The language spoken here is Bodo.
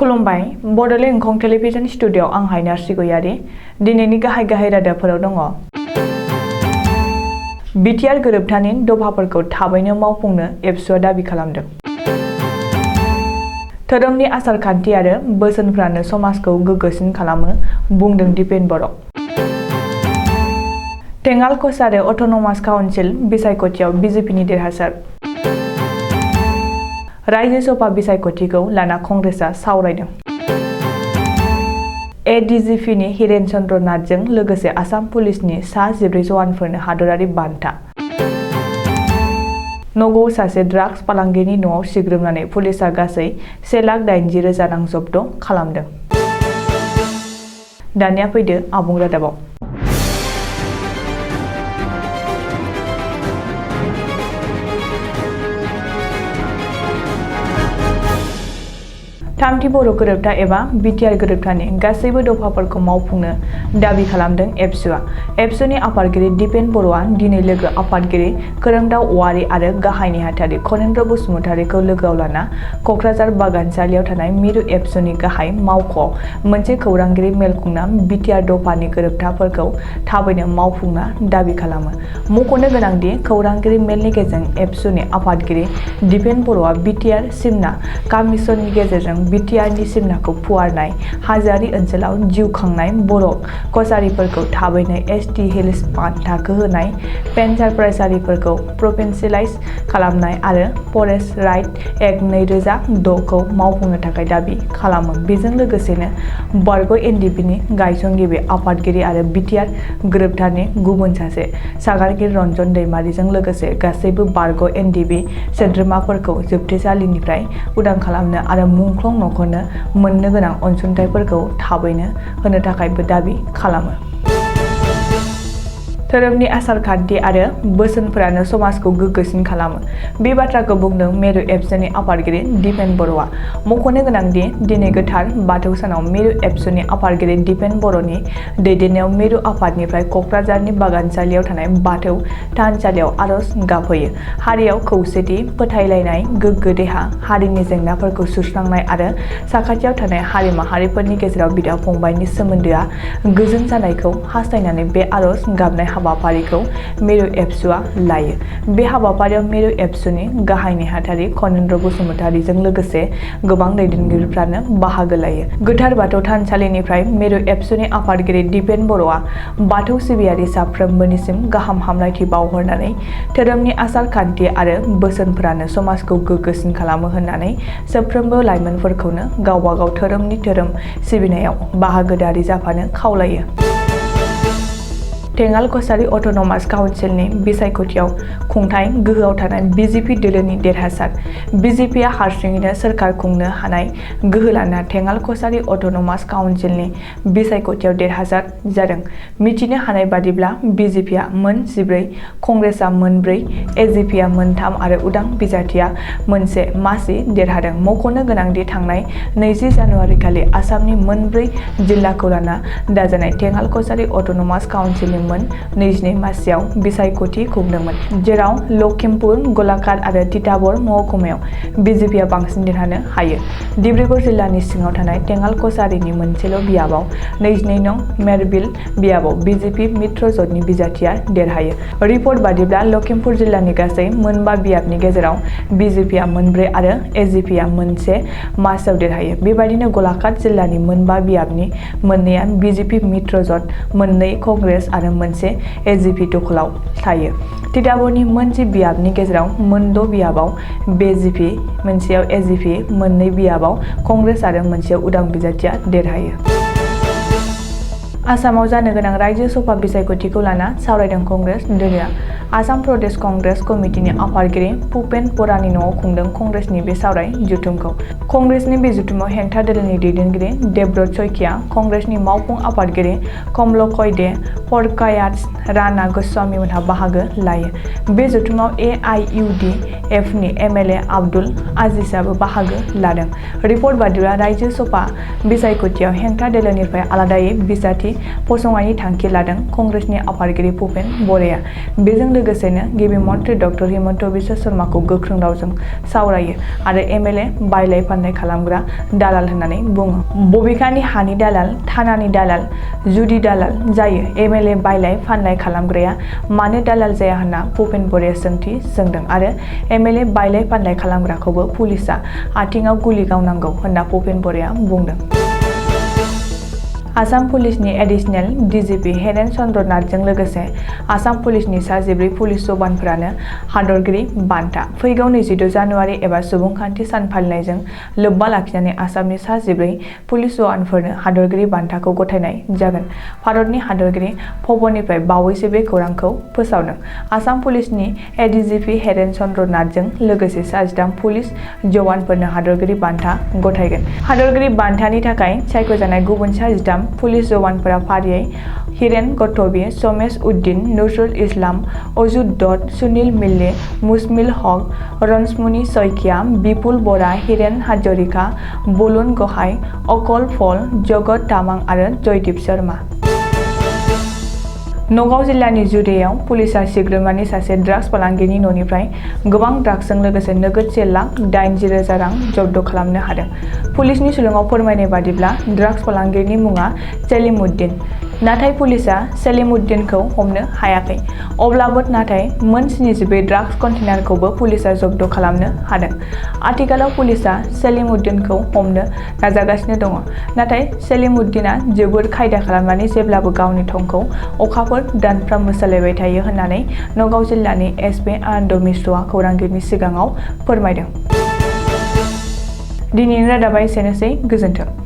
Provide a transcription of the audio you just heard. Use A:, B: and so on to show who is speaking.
A: खुलुमबाय बड'लेण्ड एंखं टेलिभिजन स्टुडिअ आं हायनार्सि गयारि दिनैनि गाहाय रादाबफोराव दङ। बिटिआर गोरोबथानि दफाफोरखौ थाबैनो मावफुंनो एबसुआ दाबि खालामदों। धोरोमनि आसार-खान्थि आरो बोसोनफ्रानो समाजखौ गोग्गोसिन खालामो बुंदों दिपेन बर'। टेङाल कसारि अट'नमास काउन्सिल बिसायख'थियाव बिजेपिनि देरहासार। रायजो सभा बिसायख'थिखौ लाना कंग्रेसआ सावरायदों। एडिजिपिनि हिरेन चन्द्र नाथजों लोगोसे आसाम पुलिसनि सा 14 जवानफोरनो हादरारि बान्था। नगावआव सासे ड्राग्स फालांगिनि न'आव सिग्रोमनानै पुलिसआ गासै 1,80,000 रां जब्द खालामदों। दानिया फैदो आबुं रादाबाव। थामथि बर' गोरोबथा एबा बिटिआर गोरोबथानि गासैबो दफाफोरखौ मावफुंनो दाबि खालामदों एबसुआ। एबसुनि आफादगिरि दिपेन बर'आ दिनै लोगो आफादगिरि खोरोमदाव औवारी आरो गाहाय नेहाथारि खनेन्द्र बसुमतारीखौ लोगोआव लाना क'क्राझार बागानसालियाव थानाय मिरु एबसुनि गाहाय मावख'आव मोनसे खौरांगिरि मेल खुंना बिटिआर दफानि गोरोबथाफोरखौ थाबैनो मावफुंना दाबि खालामो। मख'नो गोनांदि खौरांगिरि मेलनि गेजेरजों एबसुनि आफादगिरि दिपेन बर'आ बिटिआर सिमना कमिसननि गेजेरजों बिटिआरनि सिमनाखौ फुवारनाय हाजोआरि ओनसोलाव जिउ खांनाय बर' कसारिफोरखौ थाबैनो एसटि हिल्स थाखो होनाय, पेन्सार फरायसालिफोरखौ प्रभिन्सियेलाइज खालामनाय आरो फरेस्ट राइट एक्ट 2006 खौ मावफुंनो थाखाय दाबि खालामो। बेजों लोगोसेनो बारग' एनडिपिनि गायसनगिरि आफादगिरि आरो बिटिआर गोरोबथानि गुबुन सासे सागारगिरि रन्जन दैमारिजों लोगोसे गासैबो बारग' एनडिपि सोद्रोमाफोरखौ जोबथेसालिनिफ्राय उदां खालामनो आरो मुंख्लं न'खरनो मोननो गोनां अनसुंथाइफोरखौ थाबैनो होनो थाखायबो दाबि खालामो। धोरोमनि आसार-खान्थि आरो बोसोनफोरानो समाजखौ गोग्गोसिन खालामो। बे बाथ्राखौ बुंदों मिरु एबसुनि आफादगिरि दिपेन बर'आ। मख'नो गोनांदि दिनै गोथार बाथौ सानाव मिरु एबसुनि आफादगिरि दिपेन बर'नि दैदेननायाव मिरु आफादनिफ्राय क'क्राझारनि बागानसालियाव थानाय बाथौ थानसालियाव आर'ज गाबहैयो। हारियाव खौसेथि, फोथायलायनाय, गोग्गो देहा, हारिनि जेंनाफोरखौ सुस्रांनाय आरो साखाथियाव थानाय हारि माहारिफोरनि गेजेराव बिदा-फंबायनि सोमोन्दोआ गोजोन जानायखौ हास्थायनानै बे आर'ज गाबनाय हाबाफारिखौ मिरु एबसुआ लायो। बे हाबाफारियाव मिरु एबसुनि गाहाय नेहाथारि खनेन्द्र बसुमतारीजों लोगोसे गोबां दैदेनगिरिफ्रानो बाहागो लायो। गोथार बाथौ थानसालिनिफ्राय मिरु एबसुनि आफादगिरि दिपेन बर'आ बाथौ सिबियारि साफ्रोमबोनिसिम गाहाम हामलायथि बावहरनानै धोरोमनि आसार-खान्थि आरो बोसोनफोरानो समाजखौ गोग्गोसिन खालामो होननानै साफ्रोमबो लाइमोनफोरखौनो गावबा गाव धोरोम सिबिनायाव बाहागोदारि जाफानो खावलायो। टेङाल कसारि अट'नमास काउन्सिलनि बिसायख'थियाव खुंथाय गोहोआव थानाय बिजेपि दोलोनि देरहासार। बिजेपिआ हारसिङैनो सोरखार खुंनो हानाय गोहो लाना टेङाल कसारि अट'नमास काउन्सिलनि बिसायख'थियाव देरहासार जादों। मिथिनो हानाय बादिब्ला बिजेपिआ मोन 14, कंग्रेसआ मोन 4, एजिपिआ मोन 3 आरो उदां बिजाथिया मोनसे मासि देरहादों। मख'नो गोनांदि थांनाय 20 जानुवारि खालि आसामनि मोन 4 जिल्लाखौ लाना दाजानाय टेङाल कसारि अट'नमास काउन्सिलनि मोन 22 मासियाव बिसायख'थि खुंदोंमोन, जेराव लखिमपुर, गलाघाट आरो तिताबर महकुमायाव बिजेपिआ बांसिन देरहानो हायो। डिब्रुगड़ जिल्लानि सिङाव थानाय टेङाल कसारिनि मोनसेल' बियाबाव 22 नं मेरबिल बियाबाव बिजेपि मित्र ज'टनि बिजाथिया देरहायो। रिपर्ट बादिब्ला लखिमपुर जिल्लानि गासै मोन 5 बियाबनि गेजेराव बिजेपिआ मोन 4 आरो एजिपिआ मोन 1 मासियाव देरहायो। बेबायदिनो गलाघाट जिल्लानि मोन 5 बियाबनि मोन 2आ बिजेपि मित्र ज'ट, मोन 2 कंग्रेस आरो मोनसे एजिपि दखलाव थायो। तिताबरनि मोन 10 बियाबनि गेजेराव मोन 6 बियाबाव बिजेपि, मोनसेयाव एजिपि, मोन 2 बियाबाव कंग्रेस आरो मोनसेयाव उदां बिजाथिया देरहायो। आसामाव जानो गोनां रायजो सभा बिसायख'थिखौ लाना सावरायदों कंग्रेस दोलोआ। आसाम प्रदेश कंग्रेस कमिटिनि आफादगिरि भुपेन बरानि न'आव खुंदों कंग्रेसनि बे सावराय जथुमखौ। कंग्रेसनि बे जथुमाव हेंथा दोलोनि दैदेनगिरि देबब्रत सइकिया, कंग्रेसनि मावफुं आफादगिरि कमलकय दे, फरकायात राणा गस्वामीमोनहा बाहागो लायो। बे जथुमाव एआइइउडिएफनि एमएलए आब्दुल आजिजआबो बाहागो लादों। रिपर्ट बादिब्ला रायजो सभा बिसायख'थियाव हेंथा दोलोनिफ्राय आलादायै बिजाथि पार्टी फसंनायनि थांखि लादों कंग्रेसनि आफादगिरि भुपेन बराया। बेजों लोगोसेनो गिबि मन्त्रि डक्टर हिमन्त बिश्व शर्माखौ गोख्रों रावजों सावरायो आरो एमएलए बायलाय फानलाय खालामग्रा दालाल होननानै बुङो। बबेखानि हानि दालाल, थानानि दालाल, जुदि दालाल जायो एमएलए बायलाय फानलाय खालामग्राया मानो दालाल जाया होनना भुपेन बराया सोंथि सोंदों आरो एमएलए बायलाय फानलाय खालामग्राखौबो पुलिसआ आथिङाव गुलि गावनांगौ होनना भुपेन बराया बुंदों। आसाम पुलिसनि एडिशनेल डिजिपि हेरेन चन्द्र नाथजों लोगोसे आसाम पुलिसनि सा 14 पुलिस जवानफोरानो हादरगिरि बान्था। फैगौ 22 जानुवारि एबा सुबुंखान्थि सान फालिनायजों लोब्बा लाखिनानै आसामनि सा 14 पुलिस जवानफोरनो हादरगिरि बान्थाखौ गथायनाय जागोन। भारतनि हादरगिरि भवननिफ्राय बावैसो बे खौरांखौ फोसावदों। आसाम पुलिसनि एडिजिपि हेरेन चन्द्र नाथजों लोगोसे सा 13 पुलिस जवानफोरनो हादरगिरि बान्था गथायगोन। हादरगिरि बान्थानि थाखाय सायख'जानाय गुबुन सा 13 पुलिस जवानफोरा फारियै हिरेन गथबी, शमेश उद्दीन, नजरुल इस्लाम, अजू दत्त, सुनील मिल्ली, मुजमिल हक, रनजमनि शइकिया, बिपुल बरा, हिरेन हाजरिका, बुलुन गहाय, अकल पल, जगत तामां आरो जयदीप शर्मा। नगाव जिल्लानि जुरेआव पुलिसआ सिग्रोमनानै सासे ड्राग्स फालांगिनि न'निफ्राय गोबां ड्राग्सजों लोगोसे नोगोद 1,80,000 रां जब्द खालामनो हादों। पुलिसनि सुलुङाव फोरमायनाय बादिब्ला ड्राग्स फालांगिनि मुङा सेलिमुद्दिन। नाथाय पुलिसआ सेलिमुद्दिनखौ हमनो हायाखै। अब्लाबो नाथाय मोन 77 ड्राग्स कन्टेनारखौबो पुलिसआ जब्द खालामनो हादों। आथिखालाव पुलिसआ सेलिमुद्दिनखौ हमनो नाजागासिनो दङ। नाथाय सेलिमुद्दिना जोबोद खायदा खालामनानै जेब्लाबो गावनि थंखौ अखाफोर दानफ्रामबो सोलायबाय थायो होननानै नगाव जिल्लानि एसपि आनन्द मिश्रआ खौरांगिरिनि सिगाङाव फोरमायदों। दिनैनि रादाबा एसेनोसै, गोजोन्थों।